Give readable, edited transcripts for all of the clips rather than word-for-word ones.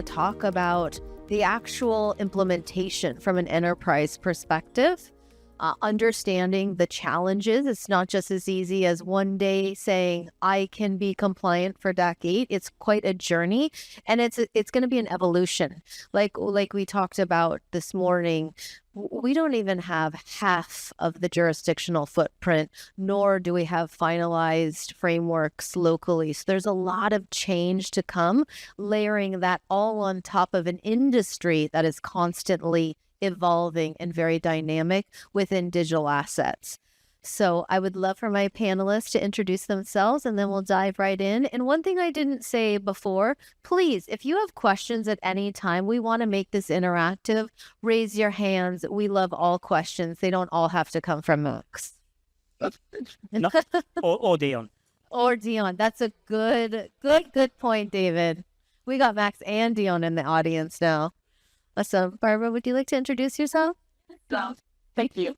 to talk about the actual implementation from an enterprise perspective. Understanding the challenges. It's not just as easy as one day saying, I can be compliant for DAC8. It's quite a journey, and it's going to be an evolution. Like we talked about this morning, we don't even have half of the jurisdictional footprint, nor do we have finalized frameworks locally. So there's a lot of change to come, layering that all on top of an industry that is constantly evolving and very dynamic within digital assets. So I would love for my panelists to introduce themselves, and then we'll dive right in. And one thing I didn't say before, please, if you have questions at any time, we want to make this interactive. Raise your hands. We love all questions. They don't all have to come from Max. No, or Dion. Or Dion. That's a good point, David. We got Max and Dion in the audience now. Awesome. Barbara, would you like to introduce yourself? Thank you.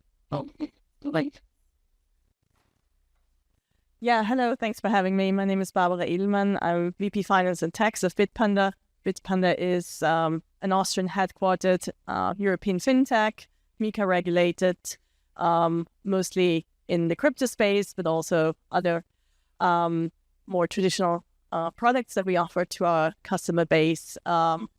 Yeah, hello. Thanks for having me. My name is Barbara Edelmann. I'm VP Finance and Tax of Bitpanda. Bitpanda is an Austrian headquartered European fintech, MiCA regulated, mostly in the crypto space, but also other more traditional products that we offer to our customer base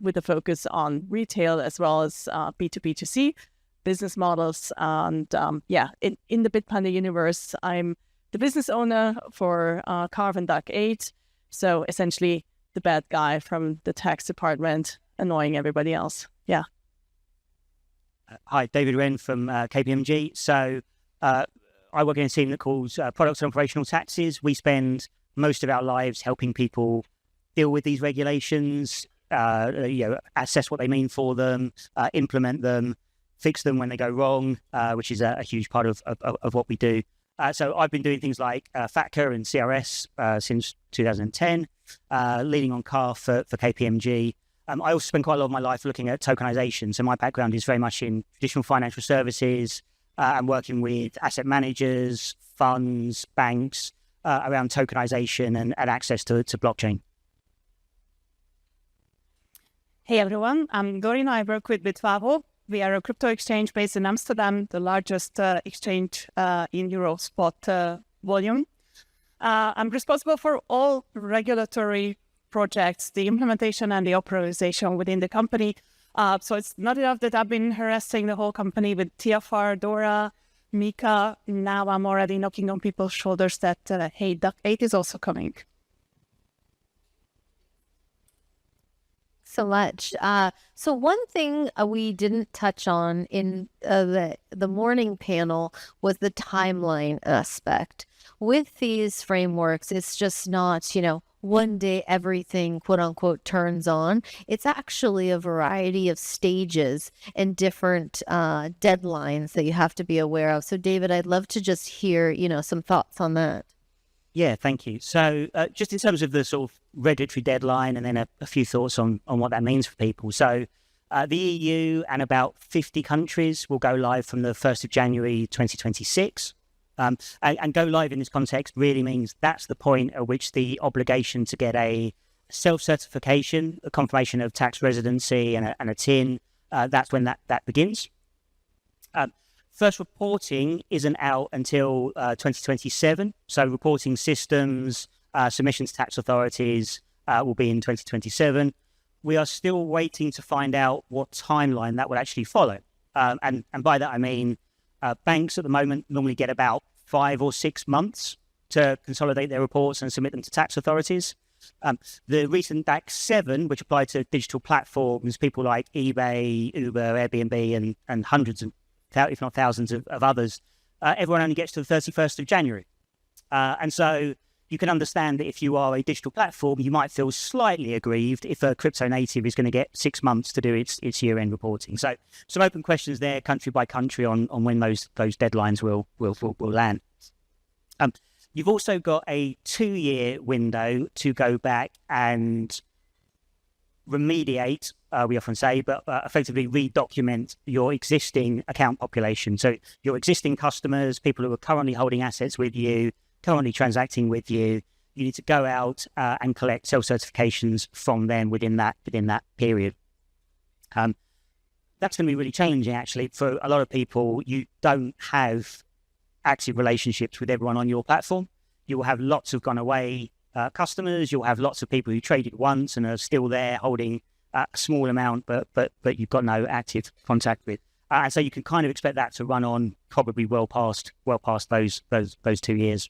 with a focus on retail as well as B2B2C business models. And in the Bitpanda universe, I'm the business owner for CARF and DAC8. So essentially the bad guy from the tax department annoying everybody else. Yeah. Hi, David Wren from KPMG. So I work in a team that calls Products and Operational Taxes. We spend most of our lives helping people deal with these regulations, assess what they mean for them, implement them, fix them when they go wrong, which is a huge part of what we do. So I've been doing things like FATCA and CRS since 2010, leading on CARF for KPMG. I also spend quite a lot of my life looking at tokenization. So my background is very much in traditional financial services and working with asset managers, funds, banks, around tokenization and access to blockchain. Hey everyone, I'm Dorina. I work with Bitvavo. We are a crypto exchange based in Amsterdam, the largest exchange in Euro spot volume. I'm responsible for all regulatory projects, the implementation and the operationalization within the company. So it's not enough that I've been harassing the whole company with TFR, DORA, MiCA. Now I'm already knocking on people's shoulders that, hey, DAC8 is also coming. So much. So one thing we didn't touch on in the morning panel was the timeline aspect. With these frameworks, it's just not, one day everything, quote unquote, turns on. It's actually a variety of stages and different deadlines that you have to be aware of. So David, I'd love to just hear, some thoughts on that. Yeah, thank you. So just in terms of the sort of regulatory deadline and then a few thoughts on what that means for people. So the EU and about 50 countries will go live from the 1st of January 2026. And go live in this context really means that's the point at which the obligation to get a self-certification, a confirmation of tax residency and a TIN, that's when that begins. First reporting isn't out until 2027. So reporting systems, submissions to tax authorities will be in 2027. We are still waiting to find out what timeline that will actually follow. And by that, I mean, banks at the moment normally get about 5 or 6 months to consolidate their reports and submit them to tax authorities. The recent DAC7, which applied to digital platforms, people like eBay, Uber, Airbnb, and hundreds of, if not thousands of others, everyone only gets to the 31st of January. And so you can understand that if you are a digital platform, you might feel slightly aggrieved if a crypto native is going to get 6 months to do its year-end reporting. So some open questions there, country by country, on when those deadlines will land. You've also got a 2-year window to go back and remediate, we often say, but effectively redocument your existing account population. So your existing customers, people who are currently holding assets with you, currently transacting with you, you need to go out and collect self-certifications from them within that period. That's going to be really challenging, actually, for a lot of people. You don't have active relationships with everyone on your platform. You will have lots of gone away customers. You'll have lots of people who traded once and are still there holding a small amount, but you've got no active contact with. And so you can kind of expect that to run on probably well past those 2 years.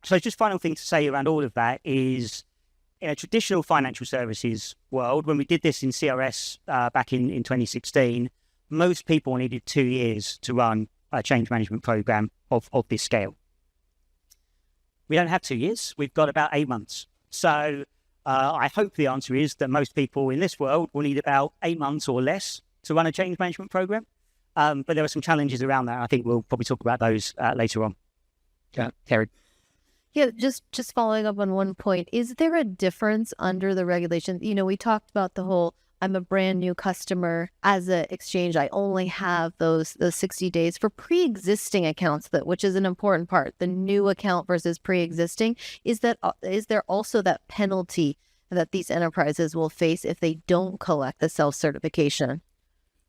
So just final thing to say around all of that is, in a traditional financial services world, when we did this in CRS back in 2016, most people needed 2 years to run a change management program of this scale. We don't have 2 years. We've got about 8 months. So I hope the answer is that most people in this world will need about 8 months or less to run a change management program. But there are some challenges around that. I think we'll probably talk about those later on. Erin. Yeah, just following up on one point, is there a difference under the regulations? We talked about the whole, I'm a brand new customer as an exchange. I only have those 60 days for pre-existing accounts, which is an important part, the new account versus pre-existing. Is there also that penalty that these enterprises will face if they don't collect the self-certification?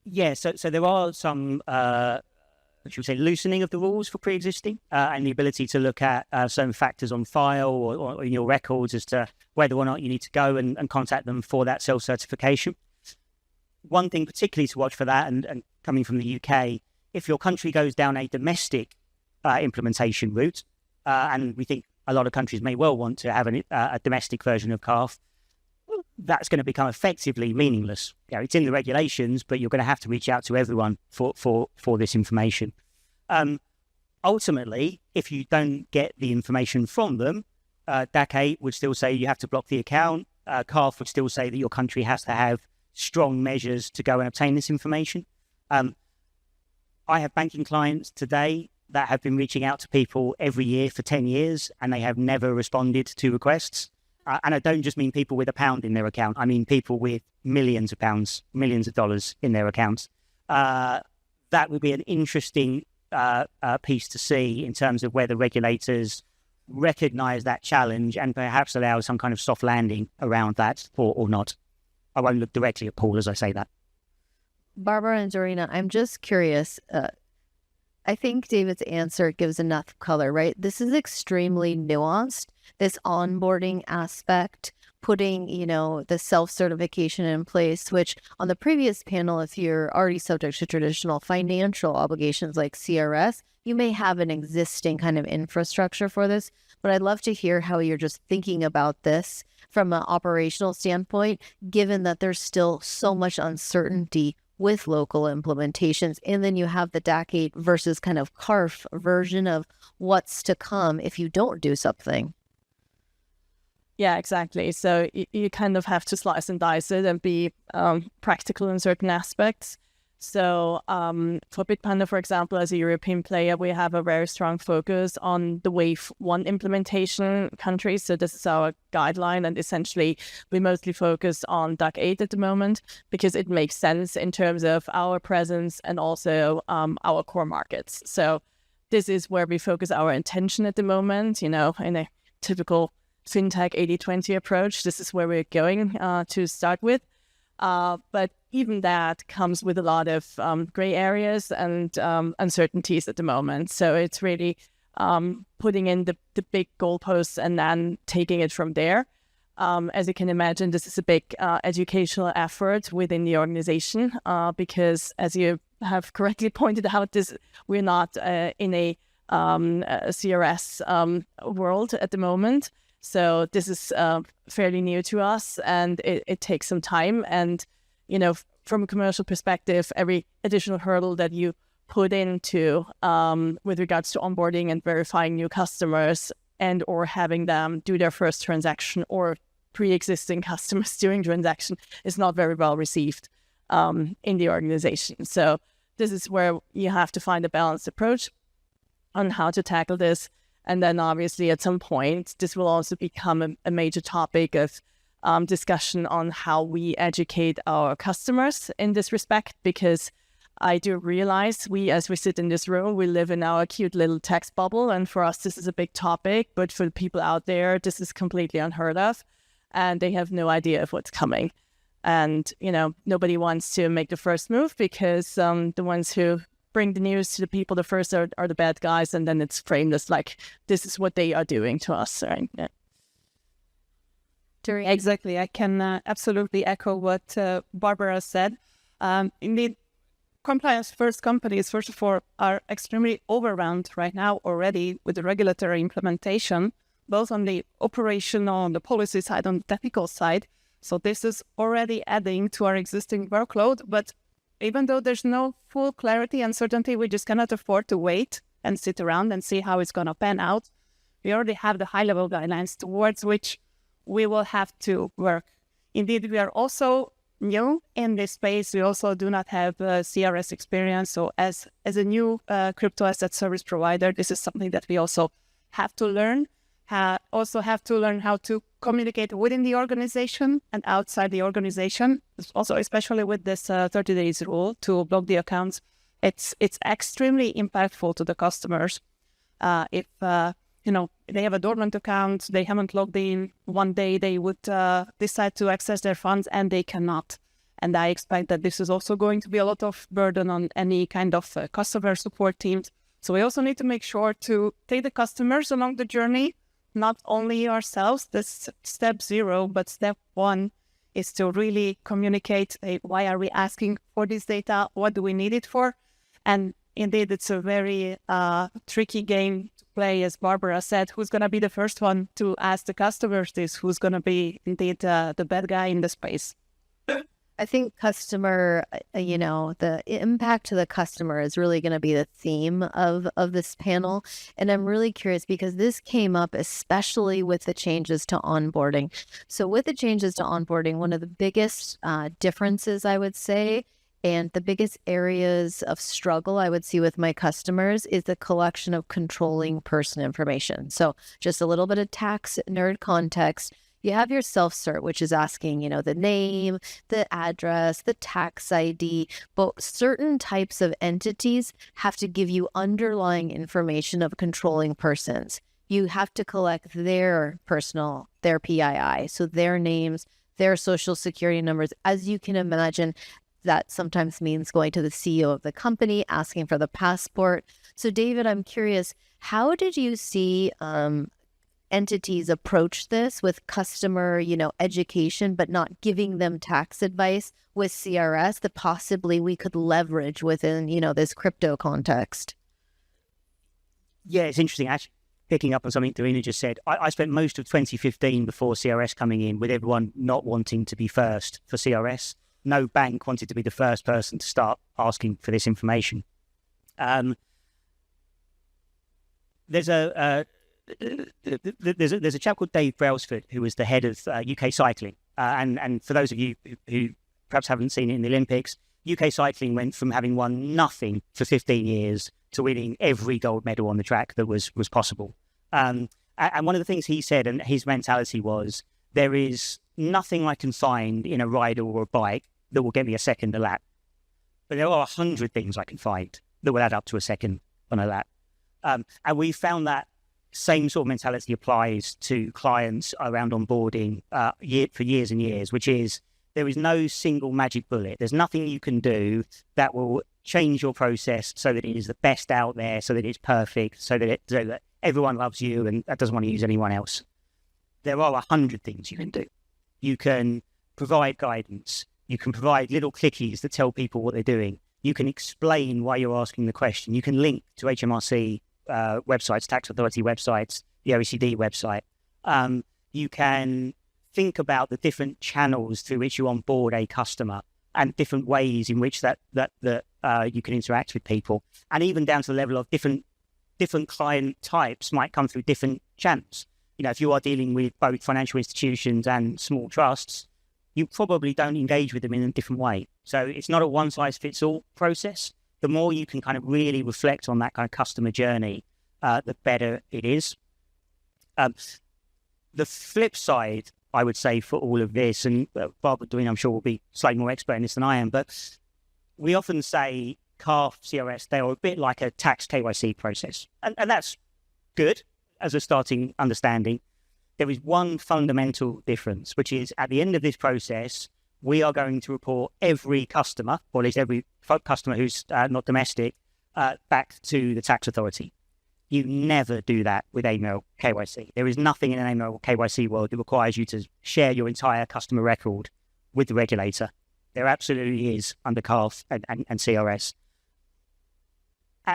Yeah, so there are some, should we say, loosening of the rules for pre-existing and the ability to look at certain factors on file or in your records as to whether or not you need to go and contact them for that self-certification. One thing particularly to watch for that, and coming from the UK, if your country goes down a domestic implementation route, and we think a lot of countries may well want to have a domestic version of CARF, that's going to become effectively meaningless. It's in the regulations, but you're going to have to reach out to everyone for this information. Ultimately, if you don't get the information from them, DAC8 would still say you have to block the account. CARF would still say that your country has to have strong measures to go and obtain this information. I have banking clients today that have been reaching out to people every year for 10 years, and they have never responded to requests. And I don't just mean people with £1 in their account. I mean people with millions of pounds, millions of dollars in their accounts. That would be an interesting piece to see in terms of whether regulators recognise that challenge and perhaps allow some kind of soft landing around that or not. I won't look directly at Paul as I say that. Barbara and Dorina, I'm just curious. I think David's answer gives enough color, right? This is extremely nuanced, this onboarding aspect, putting, the self-certification in place, which on the previous panel, if you're already subject to traditional financial obligations like CRS, you may have an existing kind of infrastructure for this. But I'd love to hear how you're just thinking about this from an operational standpoint, given that there's still so much uncertainty with local implementations. And then you have the DAC8 versus kind of CARF version of what's to come if you don't do something. Yeah, exactly. So you kind of have to slice and dice it and be practical in certain aspects. So for Bitpanda, for example, as a European player, we have a very strong focus on the Wave 1 implementation countries. So this is our guideline. And essentially, we mostly focus on DAC8 at the moment because it makes sense in terms of our presence and also our core markets. So this is where we focus our attention at the moment, in a typical fintech 80-20 approach. This is where we're going to start with. But even that comes with a lot of gray areas and uncertainties at the moment. So it's really putting in the big goalposts and then taking it from there. As you can imagine, this is a big educational effort within the organization because, as you have correctly pointed out, we're not in a CRS world at the moment. So this is fairly new to us, and it takes some time. And, from a commercial perspective, every additional hurdle that you put into with regards to onboarding and verifying new customers and or having them do their first transaction or pre-existing customers doing transaction is not very well received in the organization. So this is where you have to find a balanced approach on how to tackle this. And then obviously at some point, this will also become a major topic of discussion on how we educate our customers in this respect, because I do realize as we sit in this room, we live in our cute little tax bubble. And for us, this is a big topic. But for the people out there, this is completely unheard of. And they have no idea of what's coming. And, nobody wants to make the first move because the ones who bring the news to the people the first are the bad guys. And then it's framed as like, this is what they are doing to us. Right? Yeah. Exactly. I can absolutely echo what Barbara said. Indeed, compliance-first companies, first of all, are extremely overwhelmed right now already with the regulatory implementation, both on the operational, on the policy side, on the technical side. So this is already adding to our existing workload. But even though there's no full clarity and certainty, we just cannot afford to wait and sit around and see how it's going to pan out. We already have the high-level guidelines towards which we will have to work. Indeed, we are also new in this space. We also do not have CRS experience. So as a new crypto asset service provider, this is something that we also have to learn. Also have to learn how to communicate within the organization and outside the organization. Also, especially with this 30 days rule to block the accounts, it's extremely impactful to the customers. If they have a dormant account, they haven't logged in, one day they would decide to access their funds and they cannot. And I expect that this is also going to be a lot of burden on any kind of customer support teams. So we also need to make sure to take the customers along the journey, not only ourselves. That's step 0, but step 1 is to really communicate, why are we asking for this data? What do we need it for? And indeed, it's a very tricky game to play, as Barbara said. Who's going to be the first one to ask the customers this? Who's going to be indeed the bad guy in the space? I think customer, the impact to the customer is really going to be the theme of this panel. And I'm really curious because this came up especially with the changes to onboarding. So with the changes to onboarding, one of the biggest differences, I would say, and the biggest areas of struggle I would see with my customers is the collection of controlling person information. So just a little bit of tax nerd context. You have your self-cert, which is asking, the name, the address, the tax ID, but certain types of entities have to give you underlying information of controlling persons. You have to collect their PII, so their names, their social security numbers. As you can imagine, that sometimes means going to the CEO of the company, asking for the passport. So David, I'm curious, how did you see entities approach this with customer, education, but not giving them tax advice with CRS that possibly we could leverage within, this crypto context? Yeah, it's interesting. Actually, picking up on something Dorina just said, I spent most of 2015 before CRS coming in with everyone not wanting to be first for CRS. No bank wanted to be the first person to start asking for this information. There's a chap called Dave Brailsford who was the head of UK cycling, and for those of you who perhaps haven't seen it in the Olympics, UK cycling went from having won nothing for 15 years to winning every gold medal on the track that was possible. And one of the things he said, and his mentality was, there is nothing I can find in a rider or a bike that will get me a second a lap, but there are 100 things I can find that will add up to a second on a lap. And we found that same sort of mentality applies to clients around onboarding for years and years, which is there is no single magic bullet. There's nothing you can do that will change your process so that it is the best out there, so that it's perfect, so that everyone loves you and doesn't want to use anyone else. There are 100 things you can do. You can provide guidance. You can provide little clickies that tell people what they're doing. You can explain why you're asking the question. You can link to HMRC websites, tax authority websites, the OECD website. You can think about the different channels through which you onboard a customer and different ways in which that you can interact with people, and even down to the level of different client types might come through different channels. If you are dealing with both financial institutions and small trusts, you probably don't engage with them in a different way. So it's not a one-size-fits-all process. The more you can kind of really reflect on that kind of customer journey, the better it is. The flip side, I would say, for all of this, and Barbara, Dorina, I'm sure will be slightly more expert in this than I am, but we often say CARF CRS, they are a bit like a tax KYC process. And that's good as a starting understanding. There is one fundamental difference, which is at the end of this process, we are going to report every customer, or at least every customer who's not domestic, back to the tax authority. You never do that with AML KYC. There is nothing in an AML KYC world that requires you to share your entire customer record with the regulator. There absolutely is under CARF and CRS.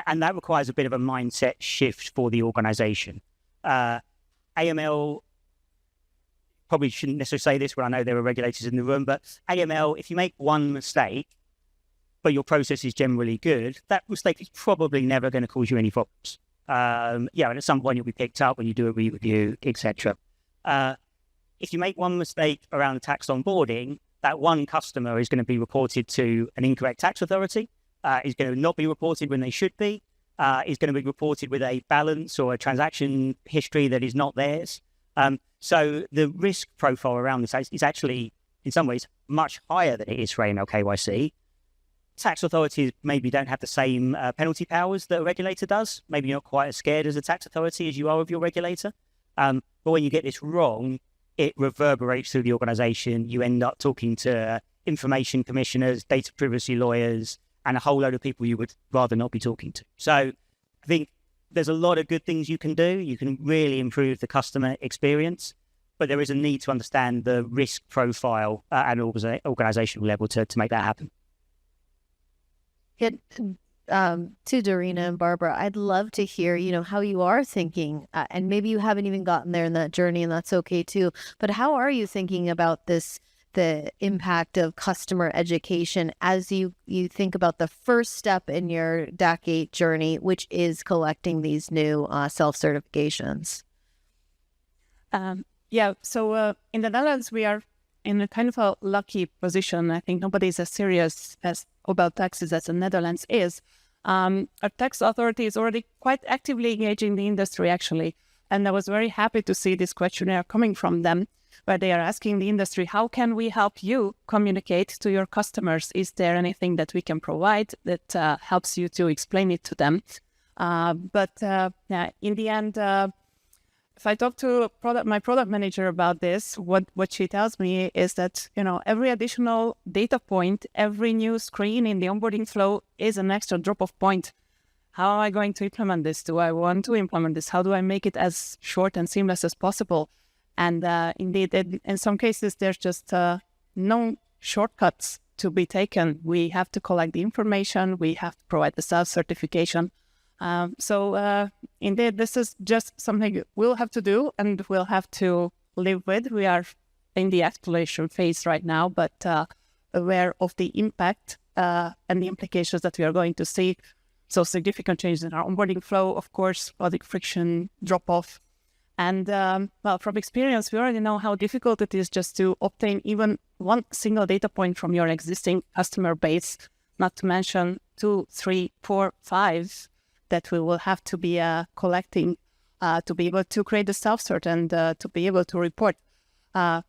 And that requires a bit of a mindset shift for the organization. AML, probably shouldn't necessarily say this when I know there are regulators in the room, but AML, if you make one mistake, but your process is generally good, that mistake is probably never going to cause you any problems. And at some point you'll be picked up when you do a re-review, etc. If you make one mistake around tax onboarding, that one customer is going to be reported to an incorrect tax authority, is going to not be reported when they should be, is going to be reported with a balance or a transaction history that is not theirs. So the risk profile around this is actually, in some ways, much higher than it is for AML KYC. Tax authorities maybe don't have the same penalty powers that a regulator does. Maybe you're not quite as scared as a tax authority as you are of your regulator. But when you get this wrong, it reverberates through the organization. You end up talking to information commissioners, data privacy lawyers, and a whole load of people you would rather not be talking to. So I think there's a lot of good things you can do. You can really improve the customer experience, but there is a need to understand the risk profile at an organizational level to make that happen. To Dorina and Barbara, I'd love to hear, how you are thinking, and maybe you haven't even gotten there in that journey, and that's okay too. But how are you thinking about the impact of customer education as you think about the first step in your DAC8 journey, which is collecting these new self-certifications? So in the Netherlands, we are in a kind of a lucky position. I think nobody's as serious about taxes as the Netherlands is. Our tax authority is already quite actively engaging the industry, actually. And I was very happy to see this questionnaire coming from them, where they are asking the industry, how can we help you communicate to your customers? Is there anything that we can provide that helps you to explain it to them? But in the end, if I talk to my product manager about this, what she tells me is that, every additional data point, every new screen in the onboarding flow is an extra drop-off point. How am I going to implement this? Do I want to implement this? How do I make it as short and seamless as possible? And indeed, in some cases, there's just no shortcuts to be taken. We have to collect the information. We have to provide the self-certification. So indeed, this is just something we'll have to do and we'll have to live with. We are in the exploration phase right now, but aware of the impact and the implications that we are going to see. So significant changes in our onboarding flow, of course, audit friction, drop-off. And from experience, we already know how difficult it is just to obtain even one single data point from your existing customer base, not to mention 2, 3, 4, 5 that we will have to be collecting to be able to create the self-cert and to be able to report.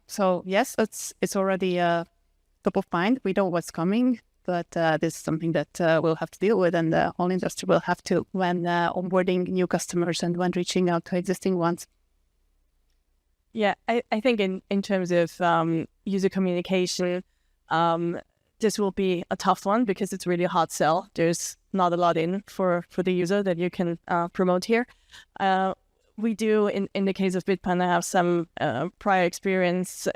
So yes, it's already top of mind. We know what's coming, but this is something that we'll have to deal with, and the whole industry will have to when onboarding new customers and when reaching out to existing ones. Yeah, I think in terms of user communication, this will be a tough one because it's really a hard sell. There's not a lot in for the user that you can promote here. We do, in the case of Bitpanda, have some prior experience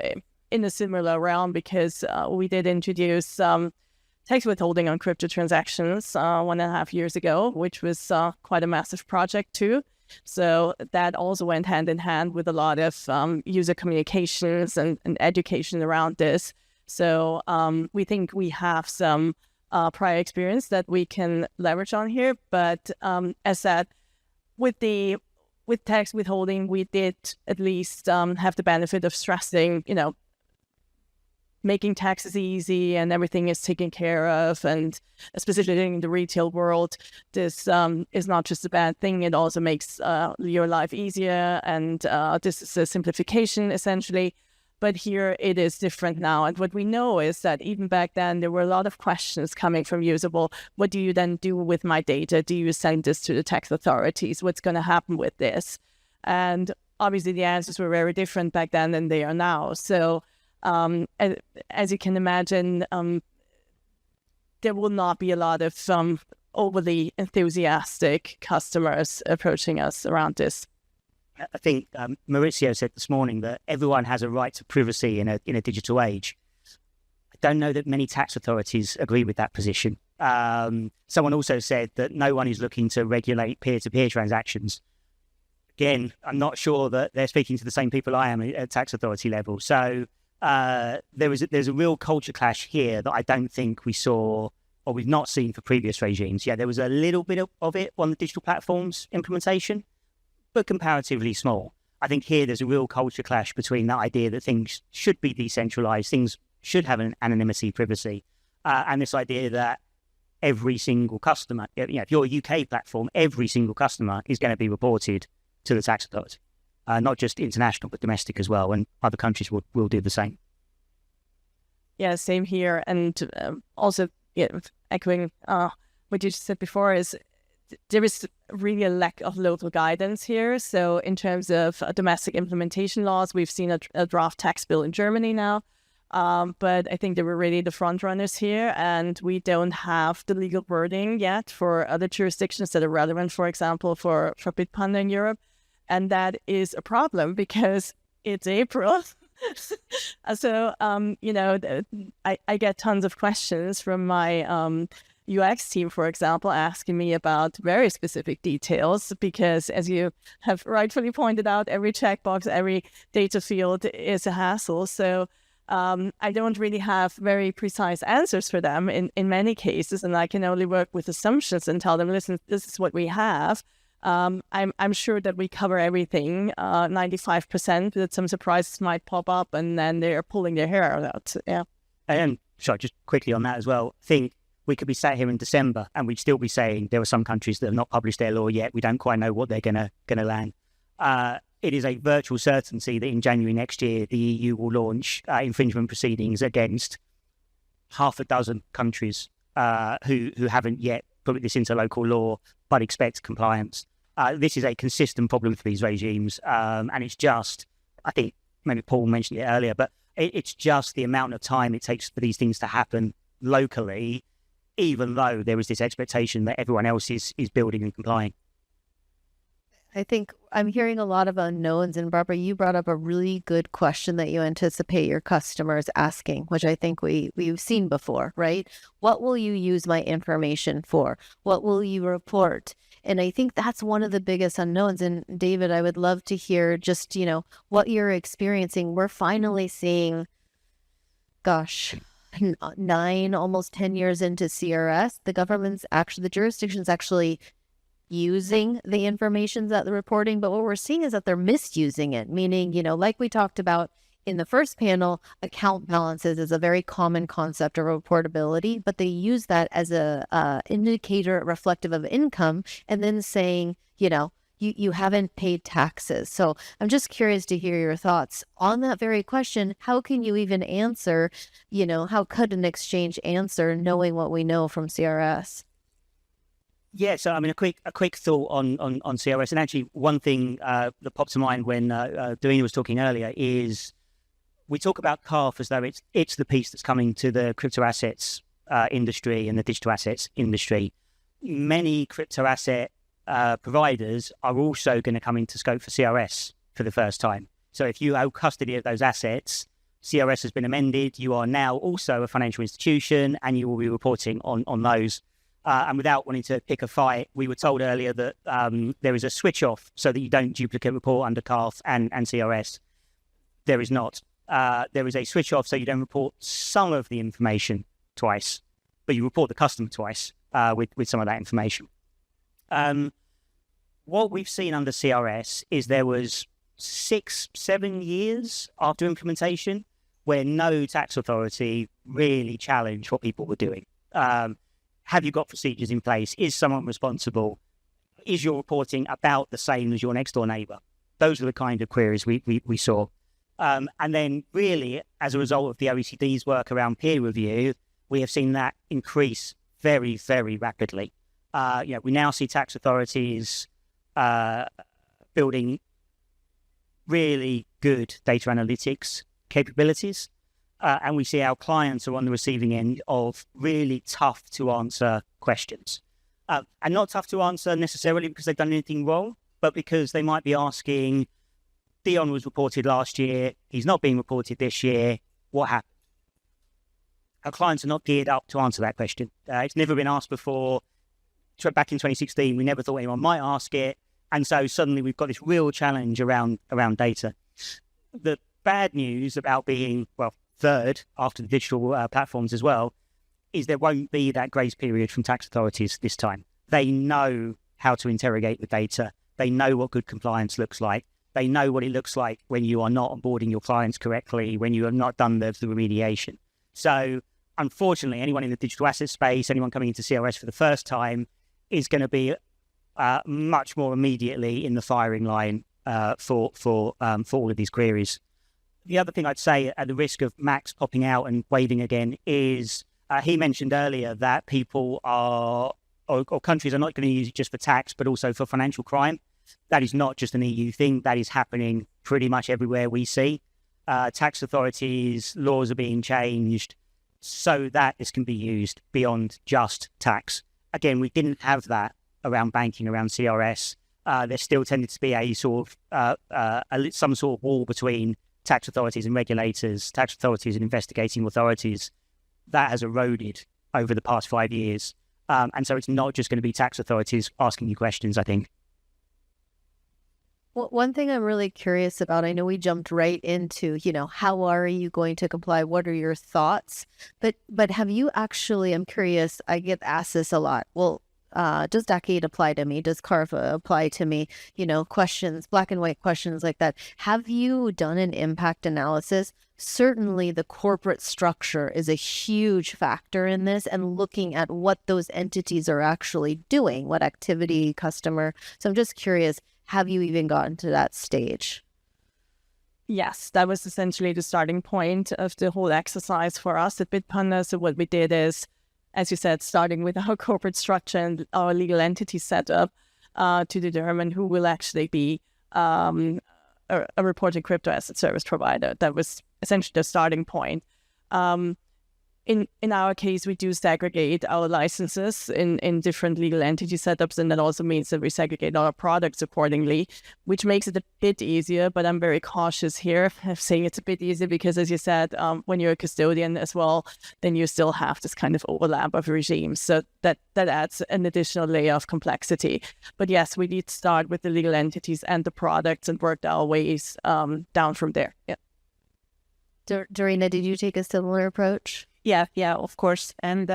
in a similar realm because we did introduce tax withholding on crypto transactions 1.5 years ago, which was quite a massive project too. So that also went hand in hand with a lot of user communications and education around this. So we think we have some prior experience that we can leverage on here. But as said, with tax withholding, we did at least have the benefit of stressing, making taxes easy and everything is taken care of. And especially in the retail world, this is not just a bad thing. It also makes your life easier. And this is a simplification, essentially. But here it is different now. And what we know is that even back then, there were a lot of questions coming from users. Well, what do you then do with my data? Do you send this to the tax authorities? What's going to happen with this? And obviously the answers were very different back then than they are now. So as you can imagine, there will not be a lot of overly enthusiastic customers approaching us around this. I think Maurizio said this morning that everyone has a right to privacy in a digital age. I don't know that many tax authorities agree with that position. Someone also said that no one is looking to regulate peer-to-peer transactions. Again, I'm not sure that they're speaking to the same people I am at tax authority level. So there's a real culture clash here that I don't think we saw or we've not seen for previous regimes. Yeah, there was a little bit of it on the digital platforms implementation, but comparatively small. I think here there's a real culture clash between that idea that things should be decentralized, things should have an anonymity, privacy, and this idea that every single customer, if you're a UK platform, every single customer is going to be reported to the tax authority, not just international, but domestic as well, and other countries will do the same. Yeah, same here. And also, echoing what you said before, is there is really a lack of local guidance here. So in terms of domestic implementation laws, we've seen a draft tax bill in Germany now. But I think they were really the front runners here, and we don't have the legal wording yet for other jurisdictions that are relevant, for example, for Bitpanda in Europe. And that is a problem because it's April. So, I get tons of questions from my UX team, for example, asking me about very specific details because, as you have rightfully pointed out, every checkbox, every data field is a hassle. So I don't really have very precise answers for them in many cases, and I can only work with assumptions and tell them, listen, this is what we have. I'm sure that we cover everything, 95%, that some surprises might pop up and then they're pulling their hair out. Yeah. And sorry, just quickly on that as well, I think we could be sat here in December and we'd still be saying there are some countries that have not published their law yet. We don't quite know what they're gonna land. It is a virtual certainty that in January next year, the EU will launch infringement proceedings against half a dozen countries who haven't yet put this into local law but expect compliance. This is a consistent problem for these regimes, and it's just, I think maybe Paul mentioned it earlier, but it's just the amount of time it takes for these things to happen locally, even though there is this expectation that everyone else is building and complying. I think I'm hearing a lot of unknowns, and Barbara, you brought up a really good question that you anticipate your customers asking, which I think we've seen before, right? What will you use my information for? What will you report? And I think that's one of the biggest unknowns. And David, I would love to hear just, what you're experiencing. We're finally seeing, 9, almost 10 years into CRS, the jurisdiction's actually using the information that they're reporting, but what we're seeing is that they're misusing it, meaning, like we talked about in the first panel, account balances is a very common concept of reportability, but they use that as a indicator reflective of income and then saying, you haven't paid taxes. So I'm just curious to hear your thoughts on that very question. How can you even answer, how could an exchange answer knowing what we know from CRS? Yeah, so I mean, a quick thought on CRS, and actually one thing that popped to mind when Dorina was talking earlier is we talk about CARF as though it's the piece that's coming to the crypto assets industry and the digital assets industry. Many crypto asset providers are also going to come into scope for CRS for the first time. So if you have custody of those assets, CRS has been amended. You are now also a financial institution, and you will be reporting on those. And without wanting to pick a fight, we were told earlier that there is a switch off so that you don't duplicate report under CARF and CRS. There is not. There is a switch off so you don't report some of the information twice, but you report the customer twice with some of that information. What we've seen under CRS is there was 6-7 years after implementation where no tax authority really challenged what people were doing. Have you got procedures in place? Is someone responsible? Is your reporting about the same as your next door neighbor? Those are the kind of queries we saw. And then really, as a result of the OECD's work around peer review, we have seen that increase very, very rapidly. We now see tax authorities building really good data analytics capabilities. And we see our clients are on the receiving end of really tough to answer questions. And not tough to answer necessarily because they've done anything wrong, but because they might be asking, Dion was reported last year, he's not being reported this year, what happened? Our clients are not geared up to answer that question. It's never been asked before. Back in 2016, we never thought anyone might ask it. And so suddenly we've got this real challenge around data. The bad news about being, third after the digital platforms as well, is there won't be that grace period from tax authorities this time. They know how to interrogate the data. They know what good compliance looks like. They know what it looks like when you are not onboarding your clients correctly, when you have not done the remediation. So unfortunately, anyone in the digital asset space, anyone coming into CRS for the first time, is going to be much more immediately in the firing line for all of these queries. The other thing I'd say, at the risk of Max popping out and waving again, is he mentioned earlier that people are, or countries are not going to use it just for tax, but also for financial crime. That is not just an EU thing. That is happening pretty much everywhere we see. Tax authorities, laws are being changed so that this can be used beyond just tax. Again, we didn't have that around banking, around CRS. There still tended to be a sort of some sort of wall between tax authorities and regulators, tax authorities and investigating authorities. That has eroded over the past 5 years. And so it's not just going to be tax authorities asking you questions, I think. Well, one thing I'm really curious about, I know we jumped right into, how are you going to comply? What are your thoughts? But have you actually, I'm curious, I get asked this a lot. Well, does DAC8 apply to me? Does CARF apply to me? Questions, black and white questions like that. Have you done an impact analysis? Certainly the corporate structure is a huge factor in this, and looking at what those entities are actually doing, what activity, customer. So I'm just curious, have you even gotten to that stage? Yes, that was essentially the starting point of the whole exercise for us at Bitpanda. So what we did is, as you said, starting with our corporate structure and our legal entity setup to determine who will actually be a reporting crypto asset service provider. That was essentially the starting point. In our case, we do segregate our licenses in different legal entity setups, and that also means that we segregate our products accordingly, which makes it a bit easier. But I'm very cautious here of saying it's a bit easier because, as you said, when you're a custodian as well, then you still have this kind of overlap of regimes. So that adds an additional layer of complexity. But yes, we need to start with the legal entities and the products and work our ways down from there. Yeah. Dorina, did you take a similar approach? Yeah, of course. And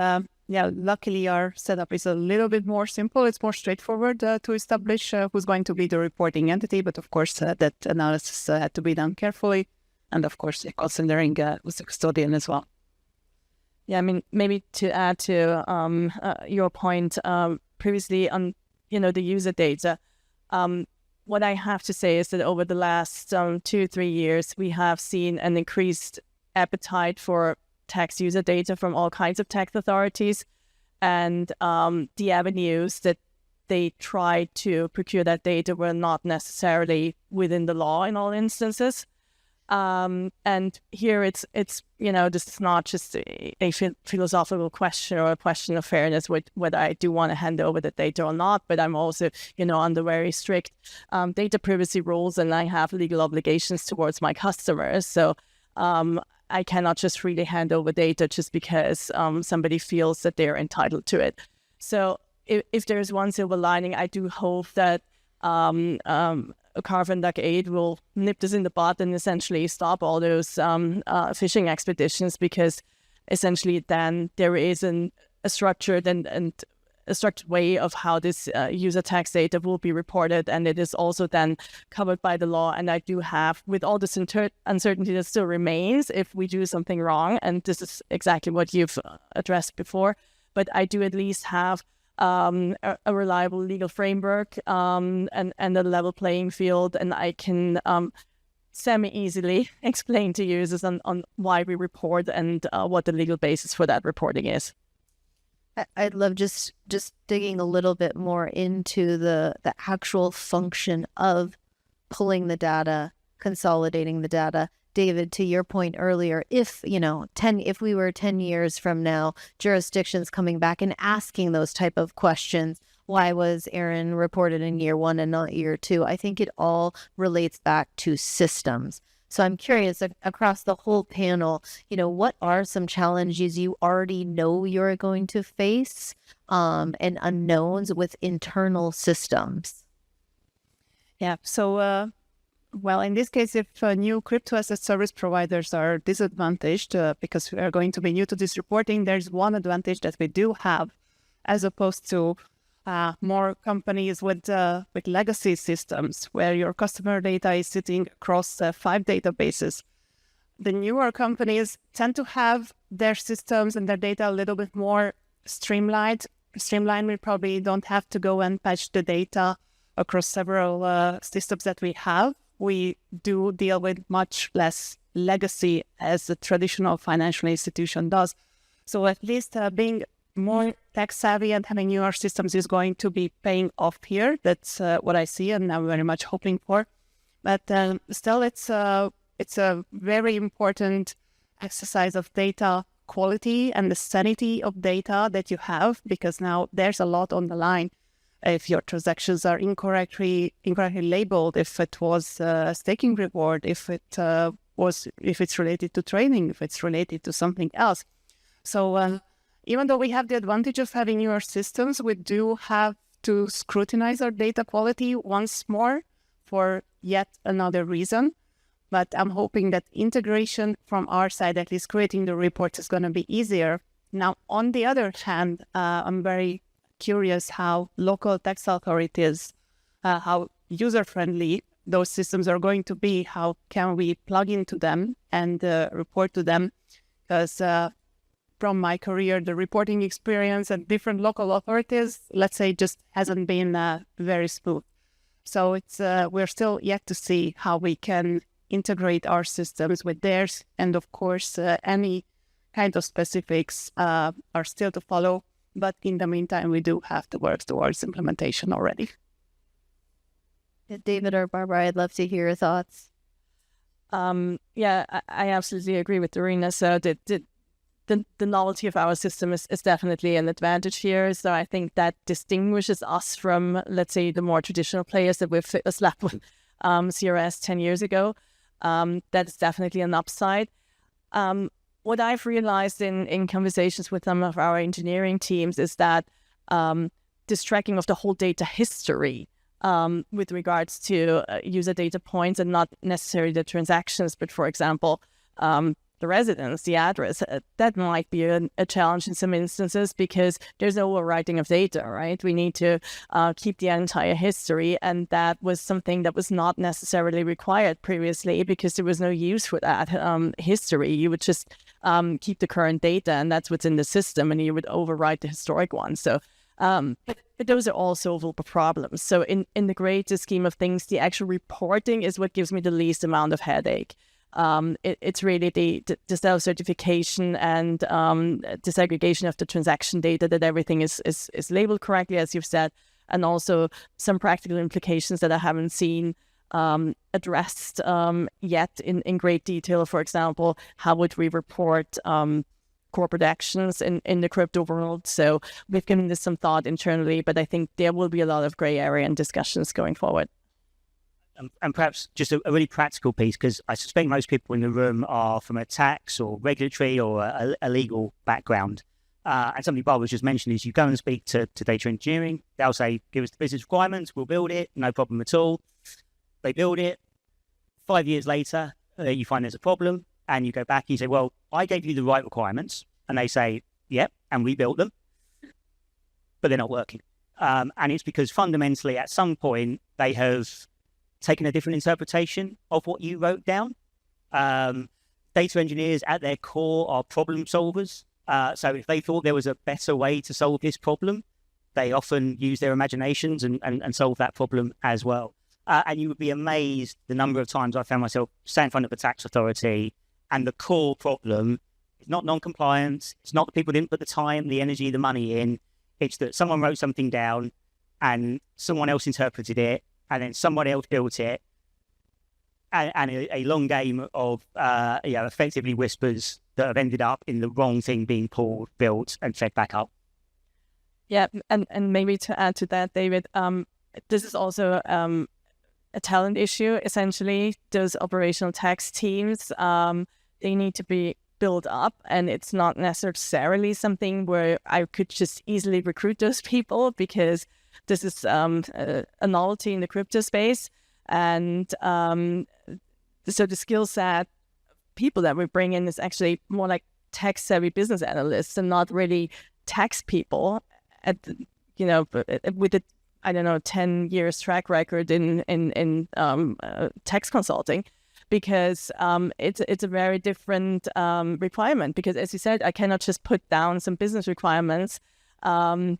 luckily our setup is a little bit more simple. It's more straightforward to establish who's going to be the reporting entity. But of course, that analysis had to be done carefully. And of course, considering who's the custodian as well. Yeah, I mean, maybe to add to your point previously on, the user data, what I have to say is that over the last 2-3 years, we have seen an increased appetite for tax user data from all kinds of tax authorities, and the avenues that they tried to procure that data were not necessarily within the law in all instances. And here it's this is not just a philosophical question or a question of fairness with whether I do want to hand over the data or not, but I'm also, under very strict data privacy rules, and I have legal obligations towards my customers. So I cannot just freely hand over data just because somebody feels that they're entitled to it. So if there's one silver lining, I do hope that CARF and DAC8 will nip this in the bud and essentially stop all those fishing expeditions, because essentially then there is a structured and a structured way of how this user tax data will be reported, and it is also then covered by the law. And I do have, with all this uncertainty that still remains if we do something wrong, and this is exactly what you've addressed before, but I do at least have a reliable legal framework and a level playing field, and I can semi-easily explain to users on why we report and what the legal basis for that reporting is. I'd love just digging a little bit more into the actual function of pulling the data, consolidating the data. David, to your point earlier, if we were 10 years from now, jurisdictions coming back and asking those type of questions, why was Erin reported in year 1 and not year 2? I think it all relates back to systems. So I'm curious, across the whole panel, what are some challenges you already know you're going to face and unknowns with internal systems? Yeah, so, well, in this case, if new crypto asset service providers are disadvantaged because we are going to be new to this reporting, there's one advantage that we do have as opposed to more companies with legacy systems where your customer data is sitting across 5 databases. The newer companies tend to have their systems and their data a little bit more streamlined. We probably don't have to go and patch the data across several systems that we have. We do deal with much less legacy as a traditional financial institution does. So at least being more tech savvy and having newer systems is going to be paying off here. That's what I see and I'm very much hoping for. But still, it's a very important exercise of data quality and the sanity of data that you have, because now there's a lot on the line. If your transactions are incorrectly labeled, if it was a staking reward, if it's related to trading, if it's related to something else. So even though we have the advantage of having newer systems, we do have to scrutinize our data quality once more for yet another reason. But I'm hoping that integration from our side, at least creating the reports, is going to be easier. Now, on the other hand, I'm very curious how local tax authorities, how user-friendly those systems are going to be. How can we plug into them and report to them? Because from my career, the reporting experience at different local authorities, let's say, just hasn't been very smooth. So we're still yet to see how we can integrate our systems with theirs. And of course, any kind of specifics are still to follow. But in the meantime, we do have to work towards implementation already. David or Barbara, I'd love to hear your thoughts. Yeah, I absolutely agree with Dorina. So the novelty of our system is definitely an advantage here. So I think that distinguishes us from, let's say, the more traditional players that we've slapped with CRS 10 years ago. That is definitely an upside. What I've realized in conversations with some of our engineering teams is that this tracking of the whole data history with regards to user data points and not necessarily the transactions, but for example, the residence, the address, that might be a challenge in some instances because there's no overwriting of data, right? We need to keep the entire history, and that was something that was not necessarily required previously because there was no use for that history. You would just keep the current data, and that's what's in the system, and you would overwrite the historic one. So but those are all solvable problems. So in the greater scheme of things, the actual reporting is what gives me the least amount of headache. It's really the self-certification and disaggregation of the transaction data, that everything is labeled correctly, as you've said, and also some practical implications that I haven't seen addressed yet in great detail. For example, how would we report corporate actions in the crypto world? So we've given this some thought internally, but I think there will be a lot of gray area and discussions going forward. And perhaps just a really practical piece, because I suspect most people in the room are from a tax or regulatory or a legal background. And something Barbara just mentioned is you go and speak to data engineering. They'll say, give us the business requirements, we'll build it, no problem at all. They build it. 5 years later, you find there's a problem, and you go back and you say, well, I gave you the right requirements. And they say, yep, and we built them, but they're not working. And it's because fundamentally at some point they have taken a different interpretation of what you wrote down. Data engineers at their core are problem solvers. So if they thought there was a better way to solve this problem, they often use their imaginations and solve that problem as well. And you would be amazed the number of times I found myself sat in front of a tax authority, and the core problem is not non-compliance. It's not that people didn't put the time, the energy, the money in. It's that someone wrote something down and someone else interpreted it, and then someone else built it. And a long game of effectively whispers that have ended up in the wrong thing being pulled, built, and fed back up. Yeah, and maybe to add to that, David, this is also a talent issue. Essentially, those operational tax teams, they need to be built up, and it's not necessarily something where I could just easily recruit those people, because this is a novelty in the crypto space. And so the skill set people that we bring in is actually more like tech-savvy business analysts and not really tax people with a 10 years track record in tax consulting, because it's a very different requirement. Because as you said, I cannot just put down some business requirements on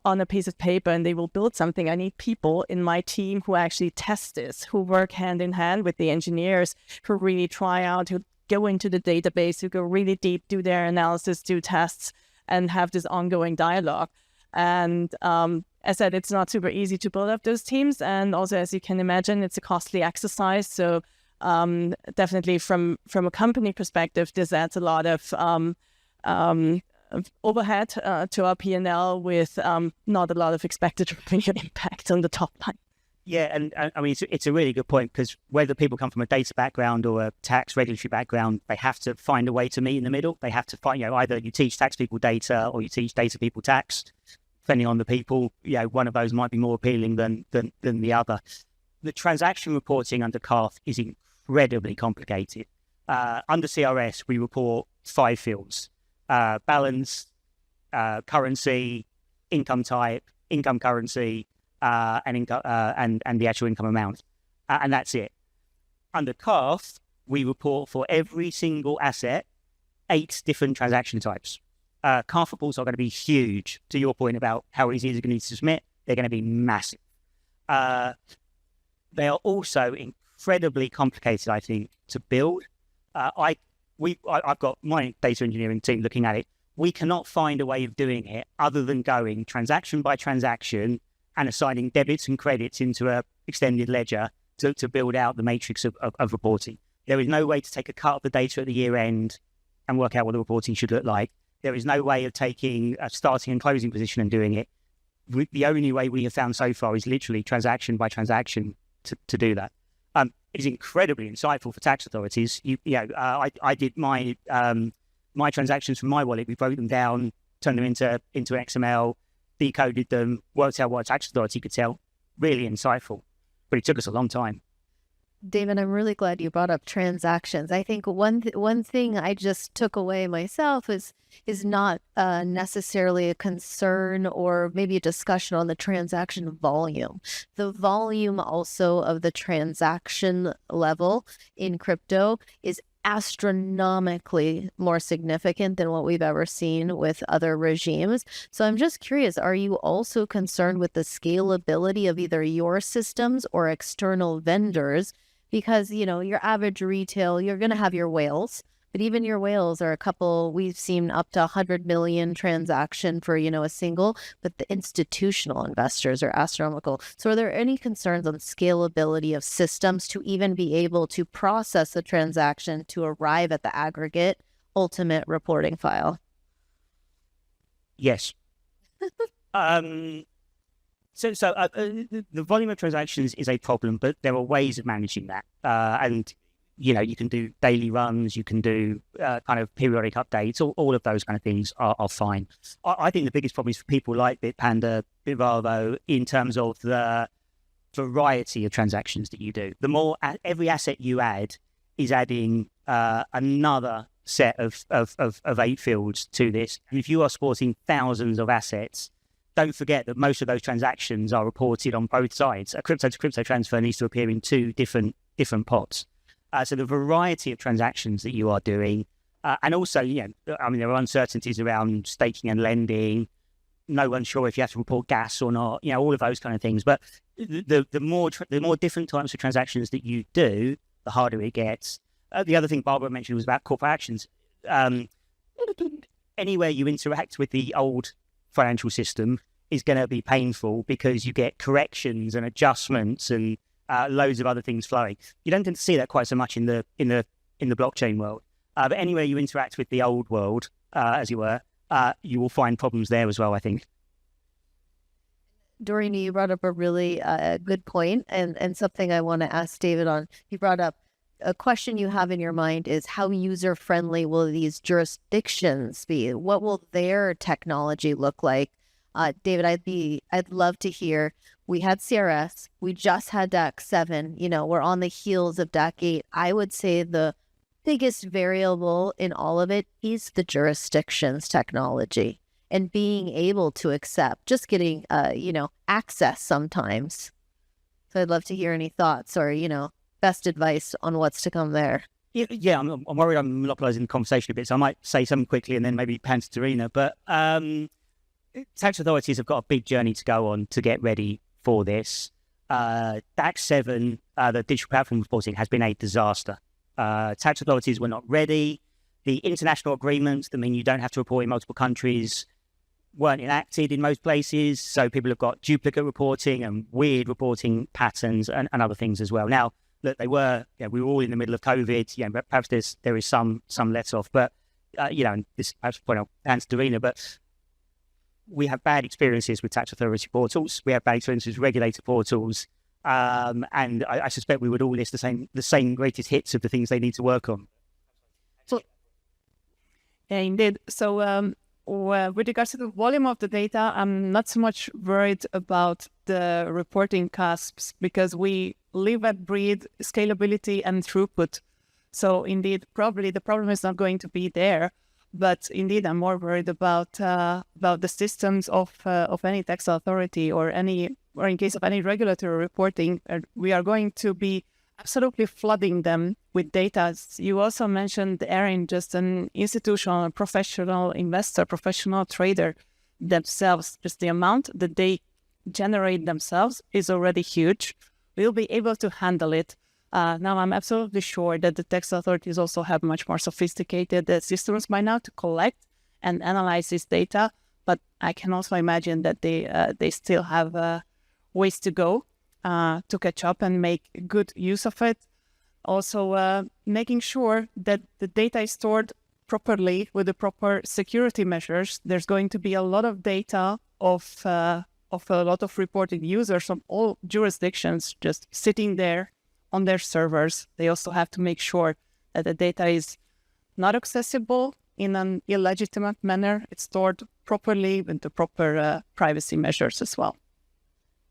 a piece of paper and they will build something. I need people in my team who actually test this, who work hand in hand with the engineers, who really try out, who go into the database, who go really deep, do their analysis, do tests, and have this ongoing dialogue. And as I said, it's not super easy to build up those teams. And also, as you can imagine, it's a costly exercise. So definitely from a company perspective, this adds a lot of overhead to our P&L with not a lot of expected revenue impact on the top line. Yeah, and I mean, it's a really good point, because whether people come from a data background or a tax regulatory background, they have to find a way to meet in the middle. They have to find, either you teach tax people data or you teach data people tax. Depending on the people, one of those might be more appealing than the other. The transaction reporting under CARF is incredibly complicated. Under CRS, we report 5 fields: balance, currency, income type, income currency, and the actual income amount, and that's it. Under CARF, we report for every single asset 8 different transaction types. CARF reports are going to be huge. To your point about how easy is it going to submit, they're going to be massive. They are also incredibly complicated, I think, to build. I've got my data engineering team looking at it. We cannot find a way of doing it other than going transaction by transaction and assigning debits and credits into a extended ledger to build out the matrix of reporting. There is no way to take a cut of the data at the year end and work out what the reporting should look like. There is no way of taking a starting and closing position and doing it. The only way we have found so far is literally transaction by transaction to do that. It is incredibly insightful for tax authorities. I did my transactions from my wallet. We broke them down, turned them into XML, decoded them, worked out what a tax authority could tell. Really insightful, but it took us a long time. David, I'm really glad you brought up transactions. I think one thing I just took away myself is not necessarily a concern or maybe a discussion on the transaction volume. The volume also of the transaction level in crypto is astronomically more significant than what we've ever seen with other regimes. So I'm just curious, are you also concerned with the scalability of either your systems or external vendors? Because, your average retail, you're going to have your whales, but even your whales are a couple, we've seen up to 100 million transaction for, a single, but the institutional investors are astronomical. So are there any concerns on scalability of systems to even be able to process the transaction to arrive at the aggregate ultimate reporting file? Yes. So the volume of transactions is a problem, but there are ways of managing that. And, you can do daily runs, you can do kind of periodic updates, all of those kind of things are fine. I think the biggest problem is for people like Bitpanda, Bitvavo, in terms of the variety of transactions that you do. The more every asset you add is adding another set of 8 fields to this. And if you are supporting thousands of assets, don't forget that most of those transactions are reported on both sides. A crypto-to-crypto transfer needs to appear in 2 different pots. So the variety of transactions that you are doing, and also, there are uncertainties around staking and lending. no one's sure if you have to report gas or not, all of those kind of things. But the more different types of transactions that you do, the harder it gets. The other thing Barbara mentioned was about corporate actions. Anywhere you interact with the old financial system is going to be painful because you get corrections and adjustments and loads of other things flowing. You don't tend to see that quite so much in the blockchain world. But anywhere you interact with the old world, as you were, you will find problems there as well, I think. Dorina, you brought up a really good point, and something I want to ask David on. You brought up a question you have in your mind is how user-friendly will these jurisdictions be? What will their technology look like? David, I'd love to hear. We had CRS, we just had DAC7, we're on the heels of DAC8. I would say the biggest variable in all of it is the jurisdiction's technology and being able to accept, just getting, access sometimes. So I'd love to hear any thoughts or, best advice on what's to come there. Yeah, I'm worried I'm monopolizing the conversation a bit, so I might say something quickly and then maybe pan to Dorina. But tax authorities have got a big journey to go on to get ready for this. DAC7, the digital platform reporting, has been a disaster. Tax authorities were not ready. The international agreements that mean you don't have to report in multiple countries weren't enacted in most places. So people have got duplicate reporting and weird reporting patterns and other things as well. Now, look, we were all in the middle of COVID. Perhaps there is some let off, but and this perhaps point out hands to Dorina, but we have bad experiences with tax authority portals. We have bad experiences with regulator portals, and I suspect we would all list the same greatest hits of the things they need to work on. So, yeah, indeed. So, with regards to the volume of the data, I'm not so much worried about the reporting cusps because we live and breathe scalability and throughput. So indeed, probably the problem is not going to be there, but indeed, I'm more worried about the systems of any tax authority or in case of any regulatory reporting. We are going to be absolutely flooding them with data. You also mentioned, Erin, just an institutional, professional investor, professional trader themselves. Just the amount that they generate themselves is already huge. We'll be able to handle it. Now, I'm absolutely sure that the tax authorities also have much more sophisticated systems by now to collect and analyze this data. But I can also imagine that they still have ways to go to catch up and make good use of it. Also, making sure that the data is stored properly with the proper security measures. There's going to be a lot of data of a lot of reporting users from all jurisdictions just sitting there on their servers. They also have to make sure that the data is not accessible in an illegitimate manner. It's stored properly with the proper privacy measures as well.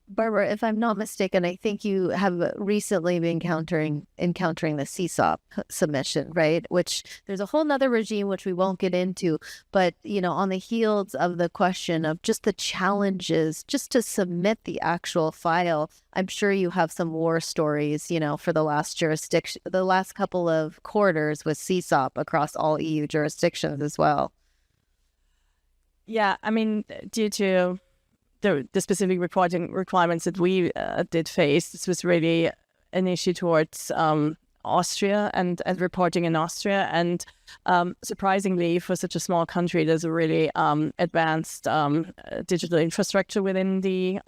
Barbara, if I'm not mistaken, I think you have recently been encountering the CSOP submission, right? Which there's a whole nother regime which we won't get into, but on the heels of the question of just the challenges just to submit the actual file, I'm sure you have some war stories, for the last couple of quarters with CSOP across all EU jurisdictions as well. Yeah, I mean, due to the specific reporting requirements that we did face, this was really an issue towards Austria and reporting in Austria. And surprisingly, for such a small country, there's a really advanced digital infrastructure within the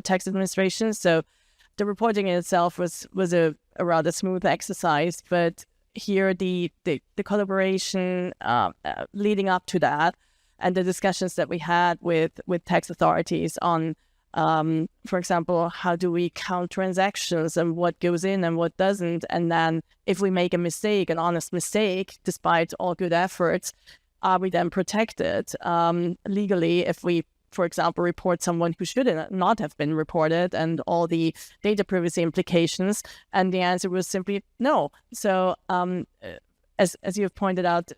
tax administration. So the reporting in itself was a rather smooth exercise. But here, the collaboration leading up to that, and the discussions that we had with tax authorities on, for example, how do we count transactions and what goes in and what doesn't? And then if we make a mistake, an honest mistake, despite all good efforts, are we then protected legally if we, for example, report someone who should not have been reported and all the data privacy implications? And the answer was simply no. So as you've pointed out,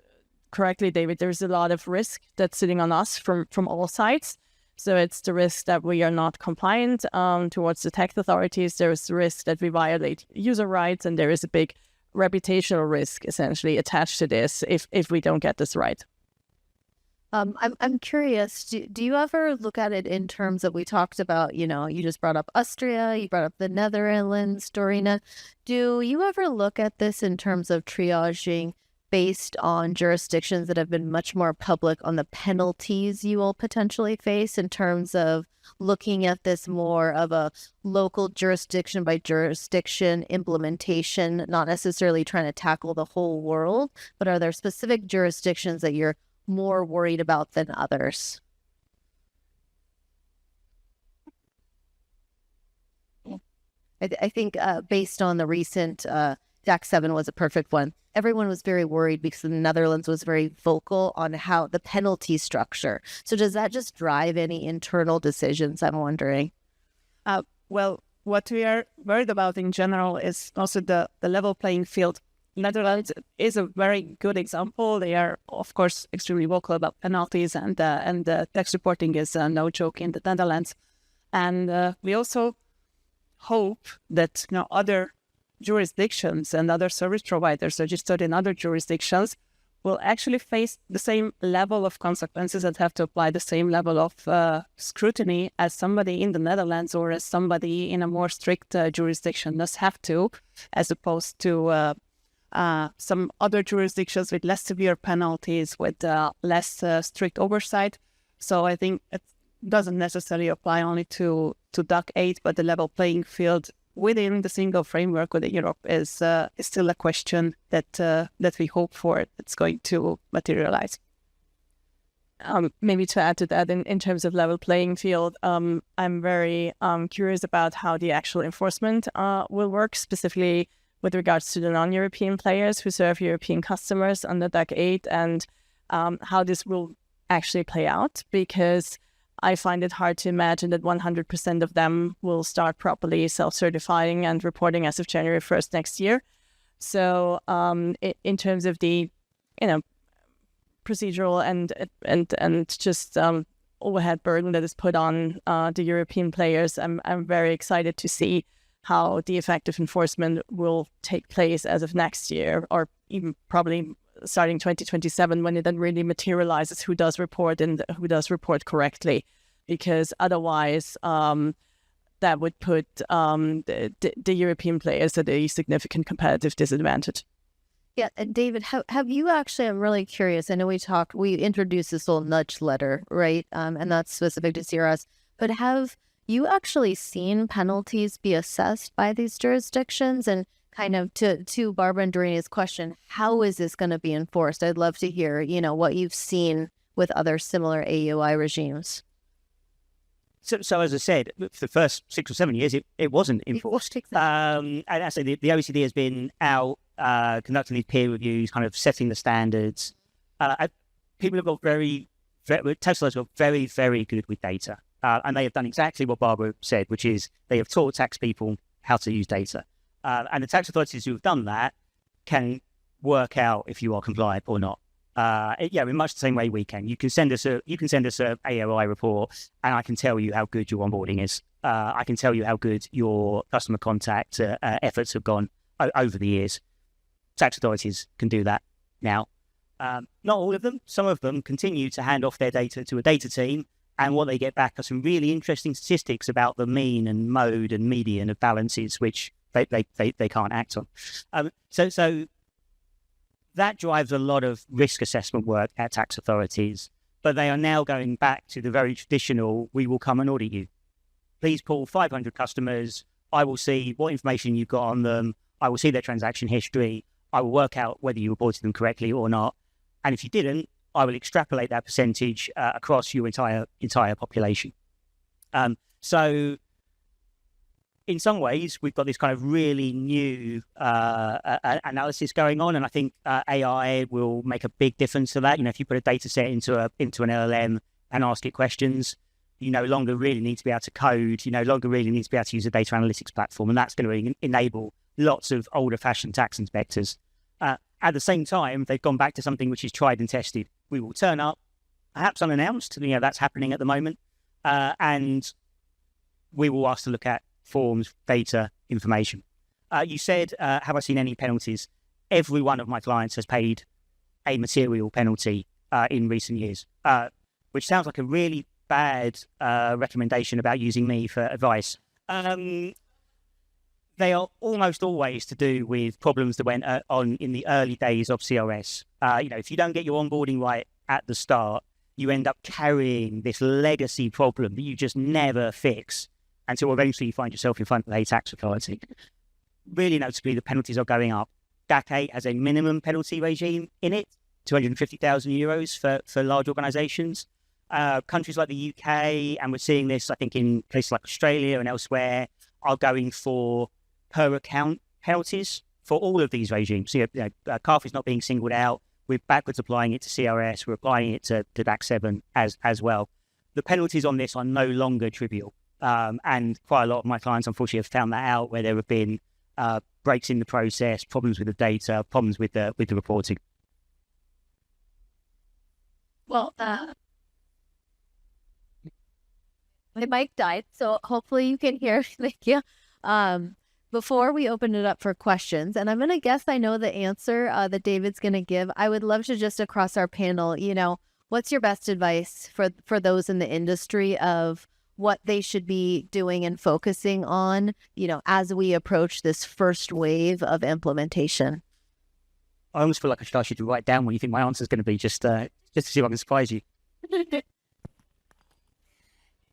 correctly, David, there's a lot of risk that's sitting on us from all sides. So it's the risk that we are not compliant towards the tax authorities. There is the risk that we violate user rights, and there is a big reputational risk essentially attached to this if we don't get this right. I'm curious, do you ever look at it in terms of, we talked about, you just brought up Austria, you brought up the Netherlands, Dorina. Do you ever look at this in terms of triaging based on jurisdictions that have been much more public on the penalties you will potentially face, in terms of looking at this more of a local jurisdiction by jurisdiction implementation, not necessarily trying to tackle the whole world, but are there specific jurisdictions that you're more worried about than others? I think based on the recent DAC8 was a perfect one. Everyone was very worried because the Netherlands was very vocal on how the penalty structure. So does that just drive any internal decisions, I'm wondering? Well, what we are worried about in general is also the level playing field. Netherlands is a very good example. They are, of course, extremely vocal about penalties, and tax reporting is no joke in the Netherlands. And we also hope that other jurisdictions and other service providers registered in other jurisdictions will actually face the same level of consequences and have to apply the same level of scrutiny as somebody in the Netherlands or as somebody in a more strict jurisdiction does have to, as opposed to some other jurisdictions with less severe penalties, with less strict oversight. So I think it doesn't necessarily apply only to DAC8, but the level playing field within the single framework within Europe is still a question that we hope for it's going to materialize. Maybe to add to that, in terms of level playing field, I'm very curious about how the actual enforcement will work, specifically with regards to the non-European players who serve European customers under DAC8, and how this will actually play out, because I find it hard to imagine that 100% of them will start properly self-certifying and reporting as of January 1st next year. So in terms of the, procedural and just overhead burden that is put on the European players, I'm very excited to see how the effective enforcement will take place as of next year, or even probably starting 2027, when it then really materializes who does report and who does report correctly, because otherwise that would put the European players at a significant competitive disadvantage. Yeah, and David, have you actually, I'm really curious, I know we introduced this little nudge letter, right? And that's specific to CRS, but have you actually seen penalties be assessed by these jurisdictions? And kind of to Barbara and Dorina's question, how is this going to be enforced? I'd love to hear, what you've seen with other similar AUI regimes. So as I said, for the first 6 or 7 years, it wasn't enforced. And I say the OECD has been out conducting these peer reviews, kind of setting the standards. People have got tax authorities got very, very good with data. And they have done exactly what Barbara said, which is they have taught tax people how to use data. And the tax authorities who have done that can work out if you are compliant or not. In much the same way we can. You can send us a AOI report, and I can tell you how good your onboarding is. I can tell you how good your customer contact efforts have gone over the years. Tax authorities can do that now. Not all of them. Some of them continue to hand off their data to a data team, and what they get back are some really interesting statistics about the mean and mode and median of balances, which they can't act on. So that drives a lot of risk assessment work at tax authorities, but they are now going back to the very traditional, we will come and audit you. Please pull 500 customers. I will see what information you've got on them. I will see their transaction history. I will work out whether you reported them correctly or not. And if you didn't, I will extrapolate that percentage across your entire population. So in some ways, we've got this kind of really new analysis going on, and I think AI will make a big difference to that. If you put a data set into an LLM and ask it questions, you no longer really need to be able to code. You no longer really need to be able to use a data analytics platform, and that's going to enable lots of older-fashioned tax inspectors. At the same time, they've gone back to something which is tried and tested. We will turn up, perhaps unannounced. That's happening at the moment, and we will ask to look at forms, data, information. You said, have I seen any penalties? Every one of my clients has paid a material penalty in recent years, which sounds like a really bad recommendation about using me for advice. They are almost always to do with problems that went on in the early days of CRS. If you don't get your onboarding right at the start, you end up carrying this legacy problem that you just never fix until eventually you find yourself in front of a tax authority. Really notably, the penalties are going up. DAC8 has a minimum penalty regime in it, 250,000 euros for large organisations. Countries like the UK, and we're seeing this, I think, in places like Australia and elsewhere, are going for per account penalties for all of these regimes. CARF is not being singled out. We're backwards applying it to CRS. We're applying it to DAC7 as well. The penalties on this are no longer trivial. And quite a lot of my clients, unfortunately, have found that out, where there have been breaks in the process, problems with the data, problems with the reporting. Well, my mic died, so hopefully you can hear. Thank you. Before we open it up for questions, and I'm going to guess I know the answer that David's going to give, I would love to just across our panel, what's your best advice for those in the industry of what they should be doing and focusing on, as we approach this first wave of implementation? I almost feel like I should ask you to write down what you think my answer is going to be, just to see if I can surprise you.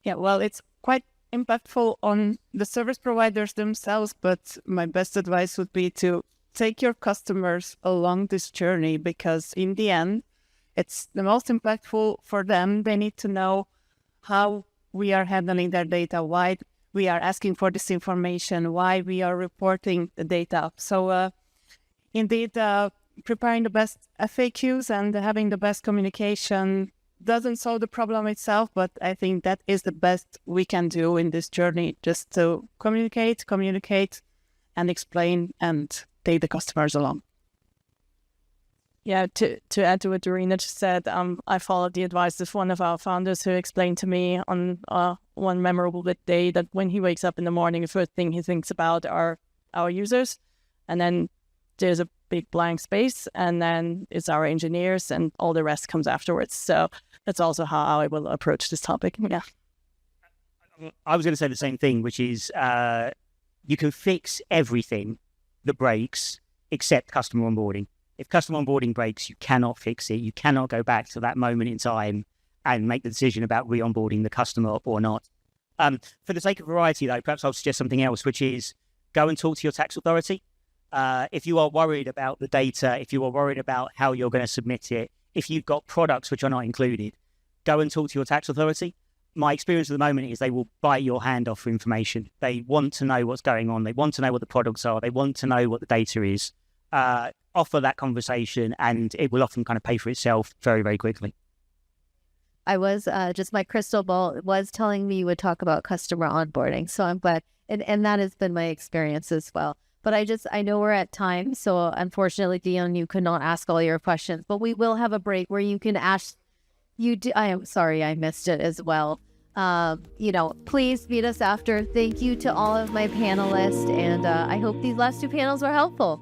Yeah, well, it's quite impactful on the service providers themselves, but my best advice would be to take your customers along this journey, because in the end, it's the most impactful for them. They need to know how we are handling their data, why we are asking for this information, why we are reporting the data. So indeed, preparing the best FAQs and having the best communication doesn't solve the problem itself, but I think that is the best we can do in this journey, just to communicate and explain and take the customers along. Yeah, to add to what Dorina just said, I followed the advice of one of our founders who explained to me on one memorable day that when he wakes up in the morning, the first thing he thinks about are our users, and then there's a big blank space, and then it's our engineers, and all the rest comes afterwards. So that's also how I will approach this topic. Yeah. I was going to say the same thing, which is you can fix everything that breaks except customer onboarding. If customer onboarding breaks, you cannot fix it. You cannot go back to that moment in time and make the decision about re-onboarding the customer or not. For the sake of variety, though, perhaps I'll suggest something else, which is go and talk to your tax authority. If you are worried about the data, if you are worried about how you're going to submit it, if you've got products which are not included, go and talk to your tax authority. My experience at the moment is they will bite your hand off for information. They want to know what's going on. They want to know what the products are. They want to know what the data is. Offer that conversation, and it will often kind of pay for itself very, very quickly. I was just my crystal ball was telling me you would talk about customer onboarding. So I'm glad. And that has been my experience as well. But I know we're at time. So unfortunately, Dion, you could not ask all your questions, but we will have a break where you can ask. I am sorry I missed it as well. Please meet us after. Thank you to all of my panelists. And I hope these last two panels were helpful.